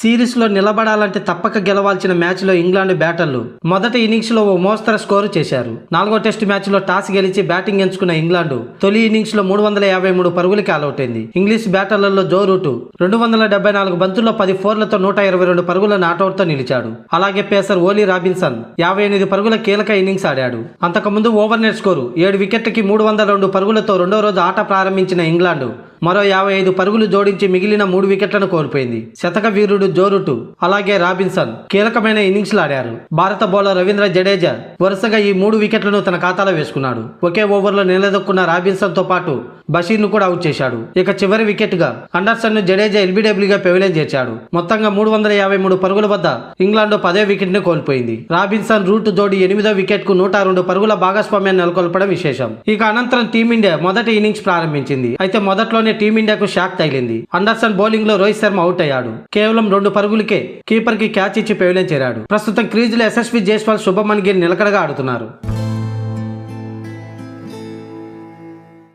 సిరీస్లో నిలబడాలంటే తప్పక గెలవాల్సిన మ్యాచ్లో ఇంగ్లాండ్ బ్యాటర్లు మొదటి ఇన్నింగ్స్లో ఓ మోస్తరు స్కోరు చేశారు. 4వ టెస్టు మ్యాచ్లో టాస్ గెలిచి బ్యాటింగ్ ఎంచుకున్న ఇంగ్లాండ్ తొలి ఇన్నింగ్స్లో 353 పరుగులకి ఆలౌట్ అయింది. ఇంగ్లీష్ బ్యాటర్లలో జో రూట్ 274 బంతుల్లో 10 ఫోర్లతో 122 పరుగుల నాటౌట్తో నిలిచాడు. అలాగే పేసర్ ఓలీ రాబిన్సన్ 58 పరుగుల కీలక ఇన్నింగ్స్ ఆడాడు. అంతకుముందు ఓవర్ నెట్ స్కోరు 7 వికెట్లకి 302 పరుగులతో రెండో రోజు ఆట ప్రారంభించిన ఇంగ్లాండ్ మరో 55 పరుగులు జోడించి మిగిలిన 3 వికెట్లను కోల్పోయింది. శతక వీరుడు జో రూట్ అలాగే రాబిన్సన్ కీలకమైన ఇన్నింగ్స్లు ఆడారు. భారత బౌలర్ రవీంద్ర జడేజా వరుసగా ఈ 3 వికెట్లను తన ఖాతాలో వేసుకున్నాడు. ఒకే ఓవర్లో నిలదొక్కున్న రాబిన్సన్ తో పాటు బషీర్ ను కూడా అవుట్ చేశాడు. ఇక చివరి వికెట్ గా అండర్సన్ ను జడేజా ఎల్బీడబ్ల్యూగా పెవిలియన్ చేర్చాడు. మొత్తంగా 353 పరుగుల వద్ద ఇంగ్లాండ్ 10వ వికెట్ ని కోల్పోయింది. రాబిన్సన్ రూట్ జోడి 8వ వికెట్ కు 102 పరుగుల భాగస్వామ్యాన్ని నెలకొల్పడం విశేషం. ఇక అనంతరం టీమిండియా మొదటి ఇన్నింగ్స్ ప్రారంభించింది. అయితే మొదట్లోనే టీమిండియాకు షాక్ తగిలింది. అండర్సన్ బౌలింగ్ లో రోహిత్ శర్మ అవుట్ అయ్యాడు. కేవలం 2 పరుగులకే కీపర్ కి క్యాచ్ ఇచ్చి పెవిలియన్ చేరాడు. ప్రస్తుతం క్రీజ్ లో యశస్వి జైస్వాల్, శుభమన్ గిల్ నిలకడగా ఆడుతున్నారు.